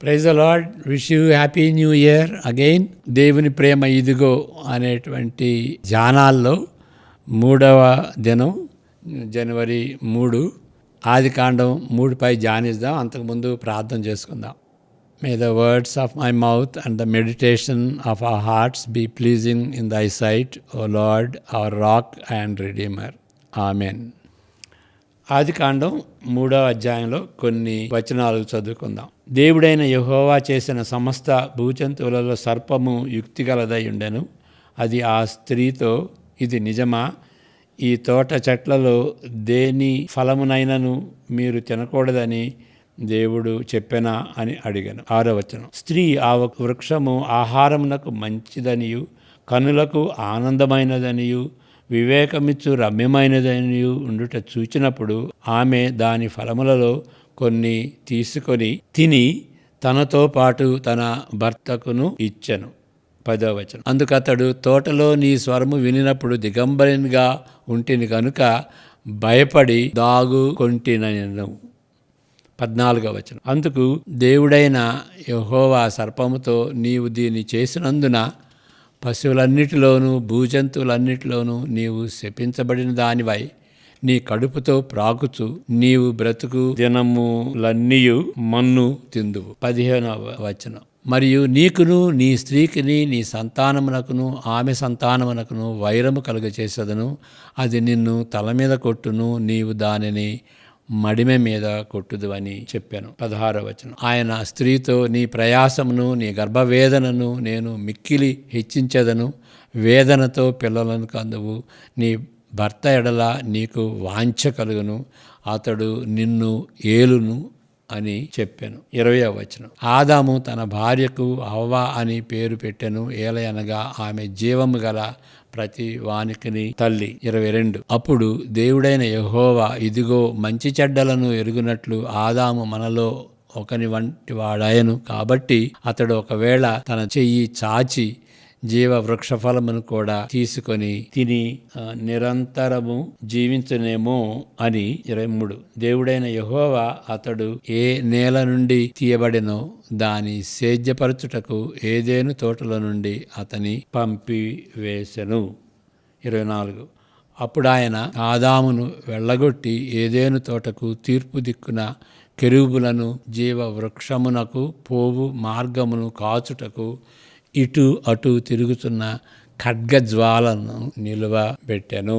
Praise the Lord. Wish you happy new year again. దేవుని ప్రేమ ఇదిగో అనేటువంటి ధ్యానాల్లో 3వ దినం జనవరి 3 ఆదికాండం 3పై ధ్యానిద్దాం. అంతకుముందు ప్రార్థన చేసుకుందాం. May the words of my mouth and the meditation of our hearts be pleasing in thy sight, O Lord, our rock and redeemer. Amen. ఆదికాండం 3వ అధ్యాయంలో కొన్ని వచనాలు చదువుకుందాం. దేవుడైన యెహోవా చేసిన సమస్త భూజంతువులలో సర్పము యుక్తిగలదై ఉండెను. అది ఆ స్త్రీతో, ఇది నిజమా? ఈ తోట చెట్లలో దేని ఫలమునైనను మీరు తినకూడదని దేవుడు చెప్పెనా అని అడిగాను. 6వ వచనం. స్త్రీ ఆ వృక్షము ఆహారమునకు మంచిదనియు కనులకు ఆనందమైనదనియు వివేకమిచ్చు రమ్యమైనదనియు ఉండుట చూచినప్పుడు ఆమె దాని ఫలములలో కొన్ని తీసుకొని తిని తనతో పాటు తన భర్తకును ఇచ్చెను. 10వ వచనం. అందుకతడు, తోటలో నీ స్వరము వినినప్పుడు దిగంబరినిగా ఉంటిని కనుక భయపడి దాగుకొంటినెను. 14వ వచనం. అందుకు దేవుడైన యెహోవా సర్పముతో, నీవు దీన్ని చేసినందున పశువులన్నిటిలోనూ భూజంతువులన్నిటిలోనూ నీవు శపించబడిన దానివై నీ కడుపుతో ప్రాకుచు నీవు బ్రతుకు దినములన్నీయు మన్ను తిందువు. 15వ వచనం. మరియు నీకును నీ స్త్రీకిని నీ సంతానమునకును ఆమె సంతానమునకును వైరము కలుగచేసెదను. అది నిన్ను తల మీద కొట్టును, నీవు దానిని మడిమె మీద కొట్టుదు అని చెప్పాను. 16వ వచనం. ఆయన స్త్రీతో, నీ ప్రయాసమును నీ గర్భవేదనను నేను మిక్కిలి హెచ్చించెదను. వేదనతో పిల్లలను కందువు. నీ భర్త ఎడల నీకు వాంఛ కలుగును, అతడు నిన్ను ఏలును అని చెప్పాను. 20వ వచనం. ఆదాము తన భార్యకు హవ్వ అని పేరు పెట్టెను. ఏలయనగా ఆమె జీవము గల ప్రతి వానికిని తల్లి. 22. అప్పుడు దేవుడైన యెహోవా, ఇదిగో మంచి చెడ్డలను ఎరుగునట్లు ఆదాము మనలో ఒకని వంటి వాడాయను. కాబట్టి అతడు ఒకవేళ తన చెయ్యి చాచి జీవ వృక్ష ఫలమును కూడా తీసుకొని తిని నిరంతరము జీవించునేమో అని. 23. దేవుడైన యెహోవా అతడు ఏ నేల నుండి తీయబడినో దాని సేద్యపరచుటకు ఏదెను తోటలో నుండి అతని పంపివేసెను. 24. అప్పుడు ఆయన ఆదామును వెళ్ళగొట్టి ఏదెను తోటకు తూర్పు దిక్కున కెరూబులను జీవ వృక్షమునకు పోవు మార్గమును కాచుటకు ఇటు అటు తిరుగుతున్న ఖడ్గజ్వాలను నిలువబెట్టెను.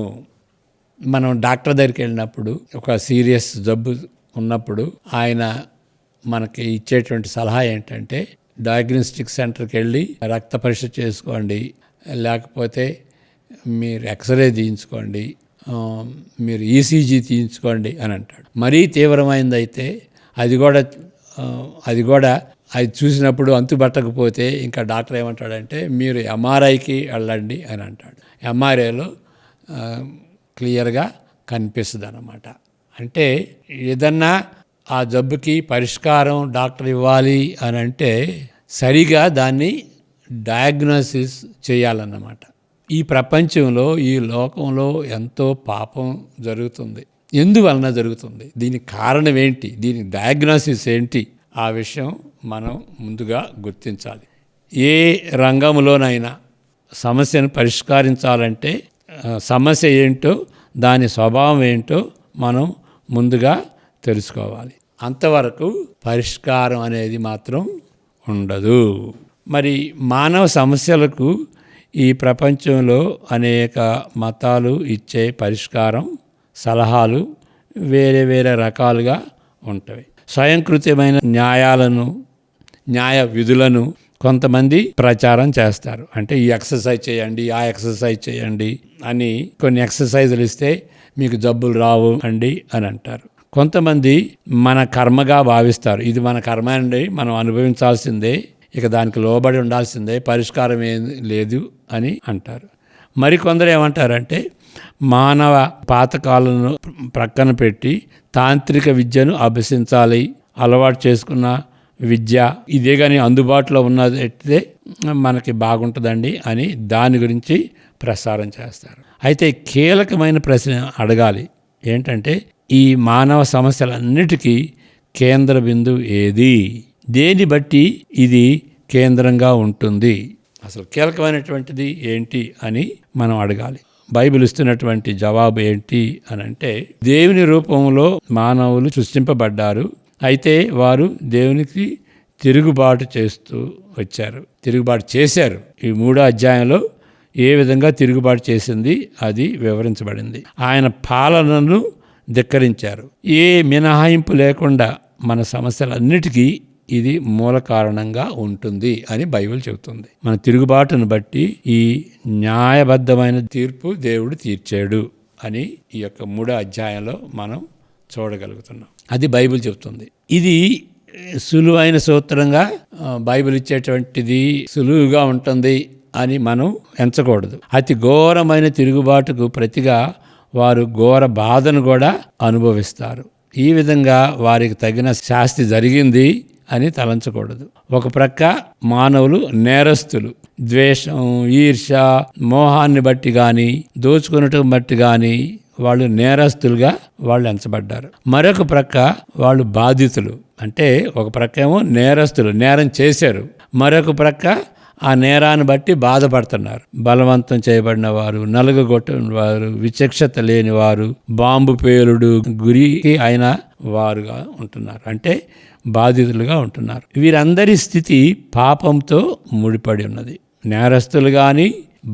మనం డాక్టర్ దగ్గరికి వెళ్ళినప్పుడు, ఒక సీరియస్ జబ్బు ఉన్నప్పుడు ఆయన మనకి ఇచ్చేటువంటి సలహా ఏంటంటే, డయాగ్నోస్టిక్ సెంటర్కి వెళ్ళి రక్త పరీక్ష చేసుకోండి, లేకపోతే మీరు ఎక్స్రే తీయించుకోండి, మీరు ఈసీజీ తీయించుకోండి అని అంటాడు. మరీ తీవ్రమైనదైతే అది కూడా అది చూసినప్పుడు అంతుబట్టకపోతే ఇంకా డాక్టర్ ఏమంటాడంటే, మీరు ఎంఆర్ఐకి వెళ్ళండి అని అంటాడు. ఎంఆర్ఐలో క్లియర్గా కనిపిస్తుంది అన్నమాట. అంటే ఏదన్నా ఆ జబ్బుకి పరిష్కారం డాక్టర్ ఇవ్వాలి అని అంటే సరిగా దాన్ని డయాగ్నోసిస్ చేయాలన్నమాట. ఈ ప్రపంచంలో, ఈ లోకంలో ఎంతో పాపం జరుగుతుంది. ఎందువలన జరుగుతుంది? దీనికి కారణం ఏంటి? దీనికి డయాగ్నోసిస్ ఏంటి? ఆ విషయం మనం ముందుగా గుర్తించాలి. ఏ రంగంలోనైనా సమస్యను పరిష్కరించాలంటే సమస్య ఏంటో, దాని స్వభావం ఏంటో మనం ముందుగా తెలుసుకోవాలి. అంతవరకు పరిష్కారం అనేది మాత్రం ఉండదు. మరి మానవ సమస్యలకు ఈ ప్రపంచంలో అనేక మతాలు ఇచ్చే పరిష్కారం, సలహాలు వేరే వేరే రకాలుగా ఉంటాయి. స్వయంకృతమైన న్యాయ విధులను కొంతమంది ప్రచారం చేస్తారు. అంటే ఈ ఎక్సర్సైజ్ చేయండి, ఆ ఎక్సర్సైజ్ చేయండి అని కొన్ని ఎక్సర్సైజులు ఇస్తే మీకు జబ్బులు రావు అండి అని అంటారు. కొంతమంది మన కర్మగా భావిస్తారు. ఇది మన కర్మ అండి, మనం అనుభవించాల్సిందే, ఇక దానికి లోబడి ఉండాల్సిందే, పరిష్కారం ఏం లేదు అని అంటారు. మరికొందరు ఏమంటారంటే, మానవ పాతకాలను ప్రక్కన పెట్టి తాంత్రిక విద్యను అభ్యసించాలి, అలవాటు చేసుకున్న విద్య ఇదే కానీ అందుబాటులో ఉన్నదైతే మనకి బాగుంటుందండి అని దాని గురించి ప్రసారం చేస్తారు. అయితే కీలకమైన ప్రశ్న అడగాలి. ఏంటంటే, ఈ మానవ సమస్యలన్నిటికీ కేంద్ర బిందువు ఏది? దేని బట్టి ఇది కేంద్రంగా ఉంటుంది? అసలు కీలకమైనటువంటిది ఏంటి అని మనం అడగాలి. బైబిల్ ఇస్తున్నటువంటి జవాబు ఏంటి అని అంటే, దేవుని రూపంలో మానవులు సృష్టింపబడ్డారు. అయితే వారు దేవునికి తిరుగుబాటు చేస్తూ వచ్చారు, తిరుగుబాటు చేశారు. ఈ 3వ అధ్యాయంలో ఏ విధంగా తిరుగుబాటు చేసింది అది వివరించబడింది. ఆయన పాలనను ధిక్కరించారు. ఏ మినహాయింపు లేకుండా మన సమస్యలన్నిటికీ ఇది మూల కారణంగా ఉంటుంది అని బైబిల్ చెబుతుంది. మన తిరుగుబాటును బట్టి ఈ న్యాయబద్ధమైన తీర్పు దేవుడు తీర్చాడు అని ఈ యొక్క 3వ అధ్యాయంలో మనం చూడగలుగుతున్నాం. అది బైబిల్ చెబుతుంది. ఇది సులువైన సూత్రంగా బైబిల్ ఇచ్చేటువంటిది సులువుగా ఉంటుంది అని మనం ఎంచకూడదు. అతి ఘోరమైన తిరుగుబాటుకు ప్రతిగా వారు ఘోర బాధను కూడా అనుభవిస్తారు. ఈ విధంగా వారికి తగిన శాస్తి జరిగింది అని తలంచకూడదు. ఒక ప్రక్క మానవులు నేరస్తులు. ద్వేషం, ఈర్ష, మోహాన్ని బట్టి కానీ దోచుకునటం బట్టి కానీ వాళ్ళు నేరస్తులుగా వాళ్ళు ఎంచబడ్డారు. మరొక ప్రక్క వాళ్ళు బాధితులు. అంటే ఒక ప్రక్క ఏమో నేరస్తులు, నేరం చేశారు. మరొక ప్రక్క ఆ నేరాన్ని బట్టి బాధపడుతున్నారు. బలవంతం చేయబడిన వారు, నలుగగొట్టిన వారు, విచక్షత లేని వారు, బాంబు పేలుడు గురికి అయిన వారుగా ఉంటున్నారు. అంటే బాధితులుగా ఉంటున్నారు. వీరందరి స్థితి పాపంతో ముడిపడి ఉన్నది. నేరస్తులు కానీ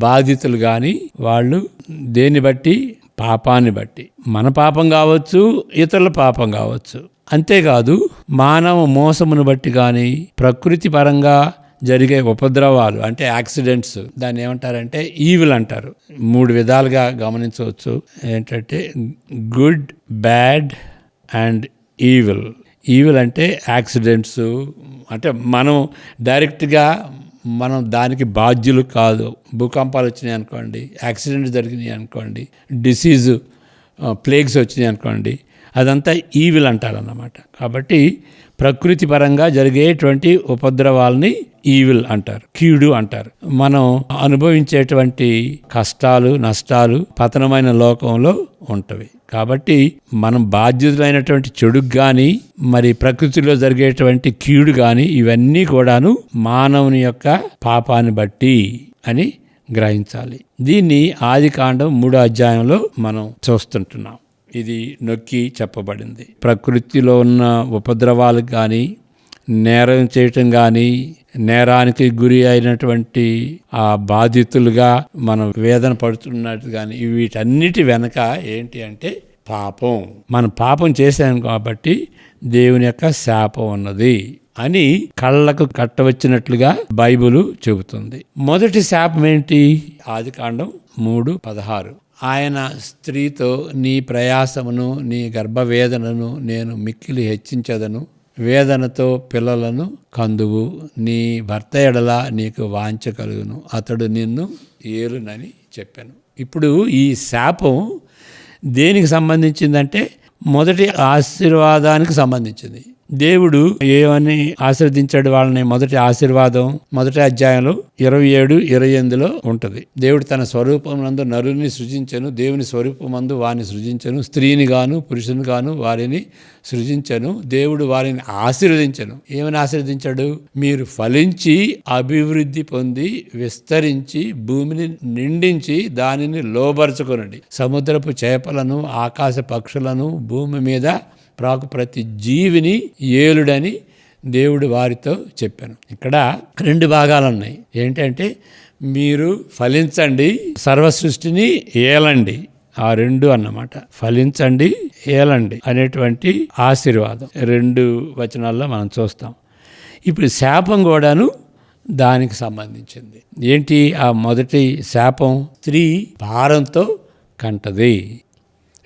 బాధితులు కానీ వాళ్ళు దేన్ని బట్టి? పాపాన్ని బట్టి. మన పాపం కావచ్చు, ఇతరుల పాపం కావచ్చు. అంతేకాదు మానవ మోసమును బట్టి కానీ, ప్రకృతి పరంగా జరిగే ఉపద్రవాలు అంటే యాక్సిడెంట్స్, దాన్ని ఏమంటారంటే ఈవిల్ అంటారు. 3 విధాలుగా గమనించవచ్చు. ఏంటంటే good, bad and evil. Evil అంటే యాక్సిడెంట్స్, అంటే మనం డైరెక్ట్గా మనం దానికి బాధ్యులు కాదు. భూకంపాలు వచ్చినాయి అనుకోండి, యాక్సిడెంట్స్ జరిగినాయి అనుకోండి, డిసీజు ప్లేగ్స్ వచ్చినాయి అనుకోండి, అదంతా ఈవిల్ అంటారన్నమాట. కాబట్టి ప్రకృతి పరంగా జరిగేటువంటి ఉపద్రవాల్ని ఈవిల్ అంటారు, కీడు అంటారు. మనం అనుభవించేటువంటి కష్టాలు, నష్టాలు పతనమైన లోకంలో ఉంటవి. కాబట్టి మనం బాధ్యతలైనటువంటి చెడుకు కానీ, మరి ప్రకృతిలో జరిగేటువంటి కీడు కానీ, ఇవన్నీ కూడాను మానవుని యొక్క పాపాన్ని బట్టి అని గ్రహించాలి. దీన్ని ఆదికాండం 3వ అధ్యాయంలో మనం చూస్తుంటున్నాం. ఇది నొక్కి చెప్పబడింది. ప్రకృతిలో ఉన్న ఉపద్రవాలకు కానీ, నేరం చేయటం కానీ, నేరానికి గురి అయినటువంటి ఆ బాధితులుగా మనం వేదన పడుతున్నట్టు కానీ, వీటన్నిటి వెనక ఏంటి అంటే పాపం. మనం పాపం చేశాం కాబట్టి దేవుని యొక్క శాపం ఉన్నది అని కళ్ళకు కట్టవచ్చినట్లుగా బైబిలు చెబుతుంది. మొదటి శాపం ఏంటి? ఆదికాండం 3:16. ఆయన స్త్రీతో, నీ ప్రయాసమును, నీ గర్భవేదనను నేను మిక్కిలి హెచ్చించదను, వేదనతో పిల్లలను కందువు, నీ భర్త ఎడల నీకు వాంఛ కలుగును, అతడు నిన్ను ఏలునని చెప్పాను. ఇప్పుడు ఈ శాపం దేనికి సంబంధించిందంటే మొదటి ఆశీర్వాదానికి సంబంధించింది. దేవుడు ఏమని ఆశీర్వదించాడు వాళ్ళని? మొదటి ఆశీర్వాదం 1వ అధ్యాయంలో 27-28లో ఉంటుంది. దేవుడు తన స్వరూపమందు నరుని సృజించెను, దేవుని స్వరూపమందు వారిని సృజించెను, స్త్రీని గాను పురుషుని గాను వారిని సృజించెను, దేవుడు వారిని ఆశీర్వదించెను. ఏమని ఆశీర్వదించాడు? మీరు ఫలించి అభివృద్ధి పొంది విస్తరించి భూమిని నిండించి దానిని లోబరుచుకొనండి, సముద్రపు చేపలను, ఆకాశ పక్షులను, భూమి మీద ప్రాకు ప్రతి జీవిని ఏలుడని దేవుడు వారితో చెప్పాను. ఇక్కడ 2 భాగాలు ఉన్నాయి. ఏంటంటే మీరు ఫలించండి, సర్వ సృష్టిని ఏలండి. ఆ 2 అన్నమాట. ఫలించండి, ఏలండి అనేటువంటి ఆశీర్వాదం 2 వచనాల్లో మనం చూస్తాం. ఇప్పుడు శాపం కూడాను దానికి సంబంధించింది. ఏంటి ఆ మొదటి శాపం? స్త్రీ భారంతో కంటది,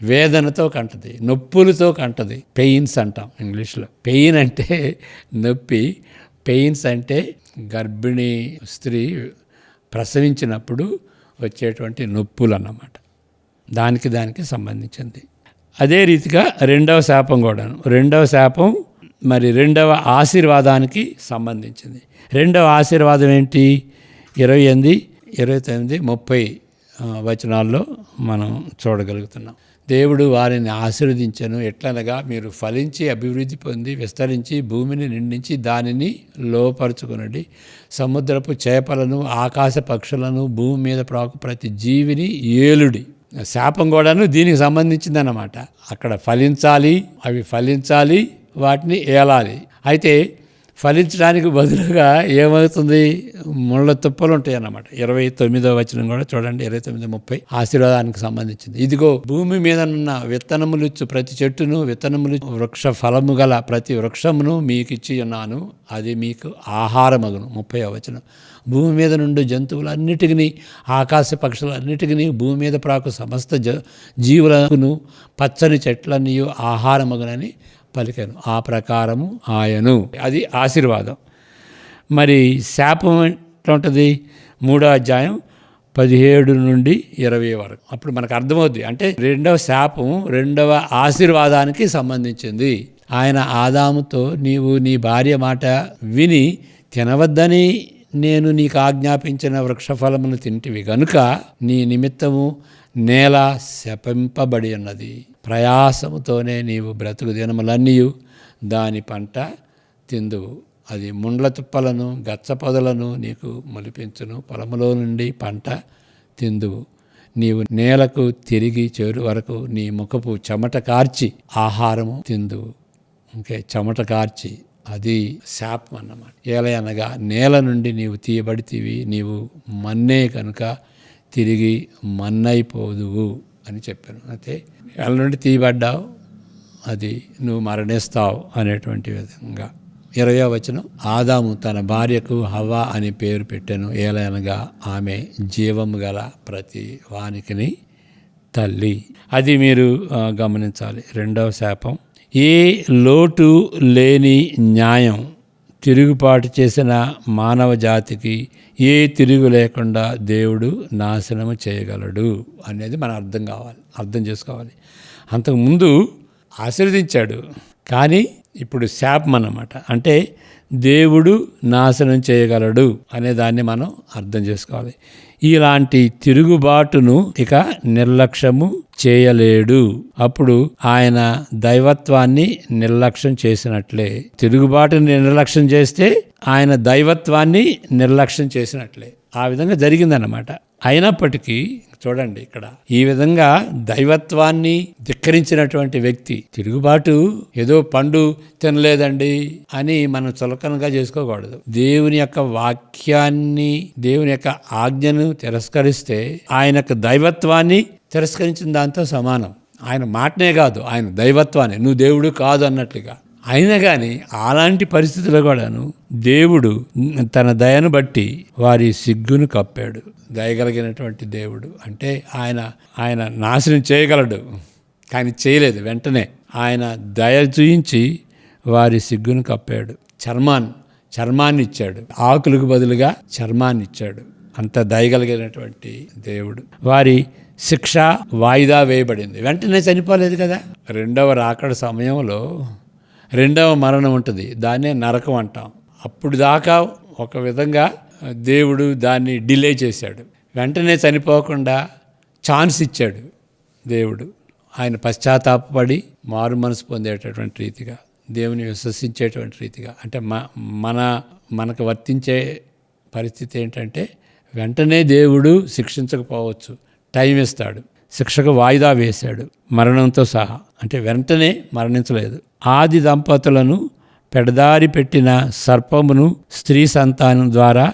వేదనతో కంటది, నొప్పులతో కంటది. పెయిన్స్ అంటాం ఇంగ్లీష్లో. పెయిన్ అంటే నొప్పి, పెయిన్స్ అంటే గర్భిణీ స్త్రీ ప్రసవించినప్పుడు వచ్చేటువంటి నొప్పులు అన్నమాట. దానికి సంబంధించింది. అదే రీతిగా 2వ శాపం కూడాను. 2వ శాపం మరి 2వ ఆశీర్వాదానికి సంబంధించింది. 2వ ఆశీర్వాదం ఏంటి? 28, 29, 30 వచనాల్లో మనం చూడగలుగుతున్నాం. దేవుడు వారిని ఆశీర్వదించెను. ఎట్లనగా మీరు ఫలించి అభివృద్ధి పొంది విస్తరించి భూమిని నిండించి దానిని లోపరుచుకునండి. సముద్రపు చేపలను ఆకాశ పక్షులను భూమి మీద ప్రాకు ప్రతి జీవిని ఏలుడి. శాపం కూడాను దీనికి సంబంధించిందన్నమాట. అక్కడ ఫలించాలి, అవి ఫలించాలి, వాటిని ఏలాలి. అయితే ఫలించడానికి బదులుగా ఏమవుతుంది? ముళ్ళ తుప్పలు ఉంటాయి అన్నమాట. 29వ వచనం కూడా చూడండి, 29:30 ఆశీర్వాదానికి సంబంధించింది. ఇదిగో భూమి మీద ఉన్న విత్తనములిచ్చు ప్రతి చెట్టును, విత్తనములు వృక్ష ఫలము గల ప్రతి వృక్షమును మీకు ఇచ్చి ఉన్నాను, అది మీకు ఆహారమగును. 30వ వచనం. భూమి మీద నుండి జంతువులన్నిటికీ, ఆకాశ పక్షులన్నిటికీ, భూమి మీద ప్రాకు సమస్త జీవులను పచ్చని చెట్లన్నీ ఆహారమగునని పలికాను. ఆ ప్రకారము ఆయను. అది ఆశీర్వాదం. మరి శాపం ఎట్లా ఉంటుంది? 3వ అధ్యాయం 17 నుండి 20 వరకు. అప్పుడు మనకు అర్థమవుద్ది. అంటే 2వ శాపం 2వ ఆశీర్వాదానికి సంబంధించింది. ఆయన ఆదాముతో, నీవు నీ భార్య మాట విని తినవద్దని నేను నీకు ఆజ్ఞాపించిన వృక్షఫలమును తింటివి గనుక నీ నిమిత్తము నేల శపింపబడి ఉన్నది. ప్రయాసముతోనే నీవు బ్రతుకు దినములన్నీ దాని పంట తిందువు. అది ముండ్ల తుప్పలను గచ్చ పొదలను నీకు మొలిపించును. పొలములో నుండి పంట తిందువు. నీవు నేలకు తిరిగి చేరు వరకు నీ ముఖపు చెమట కార్చి ఆహారము తిందువు. ఇంకే చెమట కార్చి, అది శాపం అన్నమాట. ఏలయనగా నేల నుండి నీవు తీయబడితివి, నీవు మన్నే కనుక తిరిగి మన్నైపోదువు అని చెప్పాను. అయితే నేల నుండి తీయబడ్డావు, అది నువ్వు మరణిస్తావు అనేటువంటి విధంగా. 20వ వచనం. ఆదాము తన భార్యకు హవ్వ అని పేరు పెట్టెను. ఏలయనగా ఆమె జీవము గల ప్రతి వానికిని తల్లి. అది మీరు గమనించాలి. 2వ శాపం. ఏ లోటు లేని న్యాయం తిరుగుబాటు చేసిన మానవ జాతికి ఏ తిరుగు లేకుండా దేవుడు నాశనము చేయగలడు అనేది మనం అర్థం చేసుకోవాలి. అంతకుముందు ఆశీర్వదించాడు, కానీ ఇప్పుడు శాపం అన్నమాట. అంటే దేవుడు నాశనం చేయగలడు అనే దాన్ని మనం అర్థం చేసుకోవాలి. ఇలాంటి తిరుగుబాటును ఇక నిర్లక్ష్యము చేయలేడు. అప్పుడు ఆయన దైవత్వాన్ని నిర్లక్ష్యం చేసినట్లే. తిరుగుబాటుని నిర్లక్ష్యం చేస్తే ఆయన దైవత్వాన్ని నిర్లక్ష్యం చేసినట్లే. ఆ విధంగా జరిగిందన్నమాట. అయినప్పటికీ చూడండి, ఇక్కడ ఈ విధంగా దైవత్వాన్ని ధిక్కరించినటువంటి వ్యక్తి, తిరుగుబాటు ఏదో పండు తినలేదండి అని మనం చులకనగా చేసుకోకూడదు. దేవుని యొక్క వాక్యాన్ని, దేవుని యొక్క ఆజ్ఞను తిరస్కరిస్తే ఆయన యొక్క దైవత్వాన్ని తిరస్కరించిన దాంతో సమానం. ఆయన మాటనే కాదు, ఆయన దైవత్వాన్ని, నువ్వు దేవుడు కాదు అన్నట్లుగా. అయినా కానీ అలాంటి పరిస్థితుల్లో కూడాను దేవుడు తన దయను బట్టి వారి సిగ్గును కప్పాడు. దయగలిగినటువంటి దేవుడు అంటే ఆయన నాశనం చేయగలడు, కానీ చేయలేదు. వెంటనే ఆయన దయ చూయించి వారి సిగ్గును కప్పాడు. చర్మాన్ని ఇచ్చాడు. ఆకులకు బదులుగా చర్మాన్ని ఇచ్చాడు. అంత దయగలిగినటువంటి దేవుడు. వారి శిక్ష వాయిదా వేయబడింది. వెంటనే చనిపోలేదు కదా. 2వ రాకడ సమయంలో 2వ మరణం ఉంటుంది. దాన్నే నరకం అంటాం. అప్పుడు దాకా ఒక విధంగా దేవుడు దాన్ని డిలే చేశాడు. వెంటనే చనిపోకుండా ఛాన్స్ ఇచ్చాడు దేవుడు. ఆయన పశ్చాత్తాపపడి మారు మనసు పొందేటటువంటి రీతిగా, దేవుని విశ్వసించేటువంటి రీతిగా. అంటే మనకు వర్తించే పరిస్థితి ఏంటంటే వెంటనే దేవుడు శిక్షించకపోవచ్చు, టైం ఇస్తాడు. శిక్షకు వాయిదా వేశాడు మరణంతో సహా. అంటే వెంటనే మరణించలేదు. ఆది దంపతులను పెడదారి పెట్టిన సర్పమును స్త్రీ సంతానం ద్వారా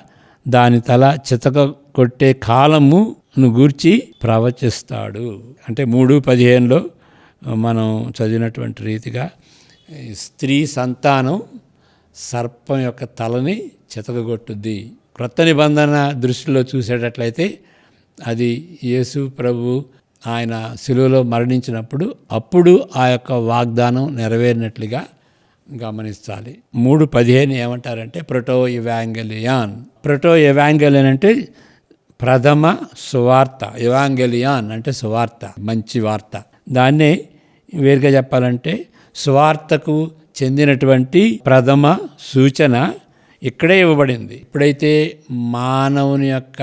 దాని తల చితక కొట్టే కాలమును గూర్చి ప్రవచిస్తాడు. అంటే 3:15లో మనం చదివినటువంటి రీతిగా స్త్రీ సంతానం సర్పం యొక్క తలని చితకగొట్టుద్ది. క్రొత్త నిబంధన దృష్టిలో చూసేటట్లయితే అది యేసు ప్రభు ఆయన శిలువలో మరణించినప్పుడు అప్పుడు ఆ యొక్క వాగ్దానం నెరవేరినట్లుగా గమనించాలి. 3:15 ఏమంటారంటే ప్రొటో ఎవాంగెలియన్ అంటే ప్రథమ సువార్త. ఎవాంగెలియాన్ అంటే సువార్త, మంచి వార్త. దాన్నే వేరుగా చెప్పాలంటే సువార్తకు చెందినటువంటి ప్రథమ సూచన ఇక్కడే ఇవ్వబడింది. ఇప్పుడైతే మానవుని యొక్క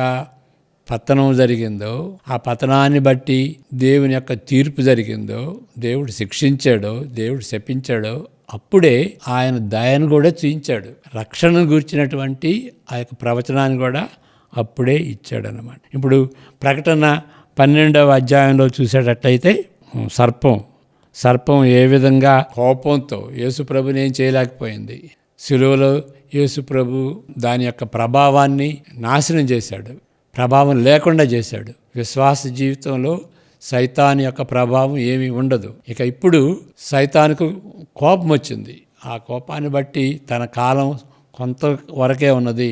పతనం జరిగిందో, ఆ పతనాన్ని బట్టి దేవుని యొక్క తీర్పు జరిగిందో, దేవుడు శిక్షించాడో, దేవుడు శపించాడో, అప్పుడే ఆయన దయను కూడా చూయించాడు. రక్షణను గురించినటువంటి ఆ యొక్క ప్రవచనాన్ని కూడా అప్పుడే ఇచ్చాడనమాట. ఇప్పుడు ప్రకటన 12వ అధ్యాయంలో చూసేటట్టయితే సర్పం ఏ విధంగా కోపంతో యేసుప్రభుని ఏం చేయలేకపోయింది. శిలువలో యేసుప్రభు దాని యొక్క ప్రభావాన్ని నాశనం చేశాడు, ప్రభావం లేకుండా చేశాడు. విశ్వాస జీవితంలో సైతాను యొక్క ప్రభావం ఏమీ ఉండదు. ఇక ఇప్పుడు సైతానుకు కోపం వచ్చింది. ఆ కోపాన్ని బట్టి తన కాలం కొంతవరకే ఉన్నది.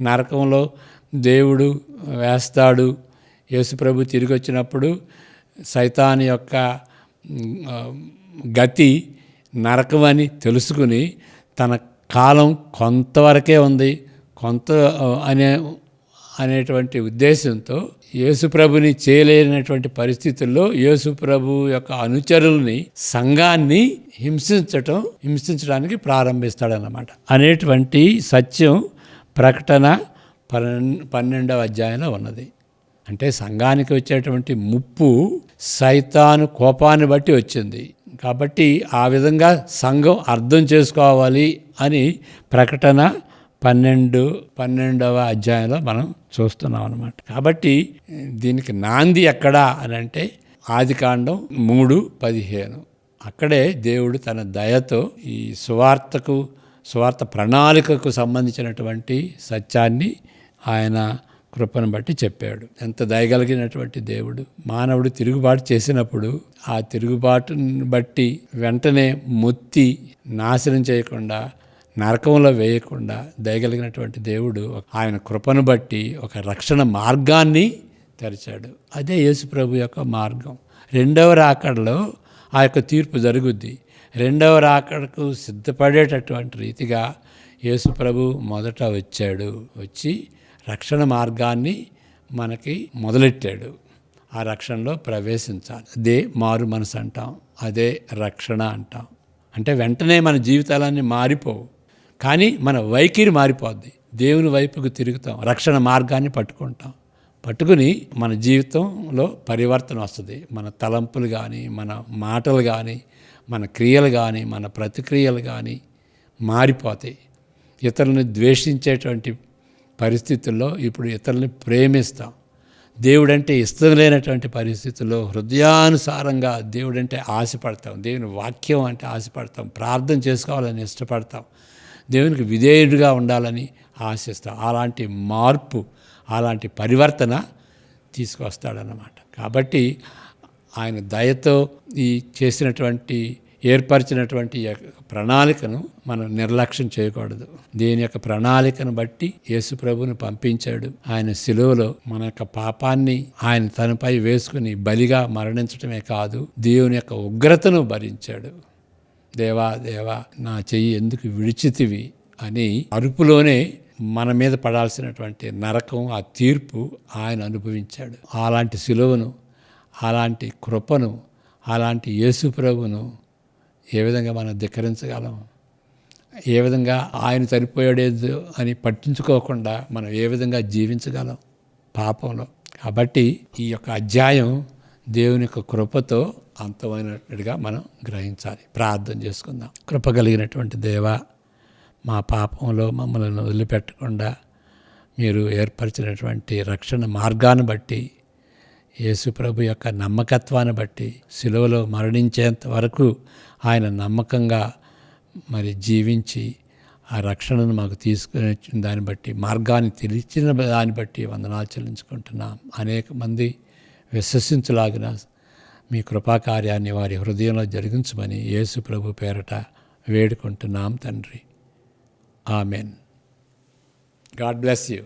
నరకంలో దేవుడు వేస్తాడు. యేసుప్రభు తిరిగి వచ్చినప్పుడు సైతాను యొక్క గతి నరకం అని తెలుసుకుని తన కాలం కొంతవరకే ఉంది, అనేటువంటి ఉద్దేశంతో యేసుప్రభుని చేయలేనటువంటి పరిస్థితుల్లో యేసుప్రభు యొక్క అనుచరుల్ని, సంఘాన్ని హింసించడానికి ప్రారంభిస్తాడన్నమాట అనేటువంటి సత్యం ప్రకటన 12వ అధ్యాయంలో ఉన్నది. అంటే సంఘానికి వచ్చేటువంటి ముప్పు సైతాను కోపాన్ని బట్టి వచ్చింది. కాబట్టి ఆ విధంగా సంఘం అర్థం చేసుకోవాలి అని ప్రకటన 12వ అధ్యాయంలో మనం చూస్తున్నాం అన్నమాట. కాబట్టి దీనికి నాంది ఎక్కడా అని అంటే ఆదికాండం 3:15. అక్కడే దేవుడు తన దయతో ఈ సువార్త ప్రణాళికకు సంబంధించినటువంటి సత్యాన్ని ఆయన కృపను బట్టి చెప్పాడు. ఎంత దయగలిగినటువంటి దేవుడు. మానవుడు తిరుగుబాటు చేసినప్పుడు ఆ తిరుగుబాటును బట్టి వెంటనే మొత్తి నాశనం చేయకుండా, నరకంలో వేయకుండా దయగలిగినటువంటి దేవుడు ఆయన కృపను బట్టి ఒక రక్షణ మార్గాన్ని తెరిచాడు. అదే యేసుప్రభు యొక్క మార్గం. రెండవ రాకడలో ఆ యొక్క తీర్పు జరుగుద్ది. రెండవ రాకడకు సిద్ధపడేటటువంటి రీతిగా యేసుప్రభు మొదట వచ్చి రక్షణ మార్గాన్ని మనకి మొదలెట్టాడు. ఆ రక్షణలో ప్రవేశించాలి. అదే మారు మనసు అంటాం, అదే రక్షణ అంటాం. అంటే వెంటనే మన జీవితాలన్నీ మారిపోవు, కానీ మన వైఖరి మారిపోద్ది. దేవుని వైపుకు తిరుగుతాం, రక్షణ మార్గాన్ని పట్టుకుని మన జీవితంలో పరివర్తన వస్తుంది. మన తలంపులు కానీ, మన మాటలు కానీ, మన క్రియలు కానీ, మన ప్రతిక్రియలు కానీ మారిపోతాయి. ఇతరులను ద్వేషించేటువంటి పరిస్థితుల్లో ఇప్పుడు ఇతరులని ప్రేమిస్తాం. దేవుడంటే ఇష్టం లేనటువంటి పరిస్థితుల్లో హృదయానుసారంగా దేవుడంటే ఆశపడతాం. దేవుని వాక్యం అంటే ఆశపడతాం. ప్రార్థన చేసుకోవాలని ఇష్టపడతాం. దేవునికి విధేయుడిగా ఉండాలని ఆశిస్తాం. అలాంటి మార్పు, అలాంటి పరివర్తన తీసుకొస్తాడన్నమాట. కాబట్టి ఆయన దయతో ఏర్పరిచినటువంటి ప్రణాళికను మనం నిర్లక్ష్యం చేయకూడదు. దీని యొక్క ప్రణాళికను బట్టి యేసుప్రభుని పంపించాడు. ఆయన శిలువలో మన యొక్క పాపాన్ని ఆయన తనపై వేసుకుని బలిగా మరణించడమే కాదు, దేవుని యొక్క ఉగ్రతను భరించాడు. దేవా దేవా నా చెయ్యి ఎందుకు విడిచితివి అని అరుపులోనే మన మీద పడాల్సినటువంటి నరకం, ఆ తీర్పు ఆయన అనుభవించాడు. అలాంటి శిలువను, అలాంటి కృపను, అలాంటి యేసుప్రభును ఏ విధంగా మనం ధిక్కరించగలం? ఏ విధంగా ఆయన చనిపోయాడు అని పట్టించుకోకుండా మనం ఏ విధంగా జీవించగలం పాపంలో? కాబట్టి ఈ యొక్క అధ్యాయం దేవుని యొక్క కృపతో అంతమైనట్టుగా మనం గ్రహించాలి. ప్రార్థన చేసుకుందాం. కృప కలిగినటువంటి దేవా, మా పాపంలో మమ్మల్ని వదిలిపెట్టకుండా మీరు ఏర్పరిచినటువంటి రక్షణ మార్గాన్ని బట్టి, యేసుప్రభు యొక్క నమ్మకత్వాన్ని బట్టి, శిలువలో మరణించేంత వరకు ఆయన నమ్మకంగా జీవించి ఆ రక్షణను మాకు తీసుకుని వచ్చిన దాన్ని బట్టి, మార్గాన్ని తెరిచిన దాన్ని బట్టి వందనాలు చెల్లించుకుంటున్నాం. అనేక మంది విశ్వసించులాగిన మీ కృపాకార్యాన్ని వారి హృదయంలో జరిగించమని యేసుప్రభు పేరట వేడుకుంటున్నాం తండ్రి. ఆమెన్. God bless you.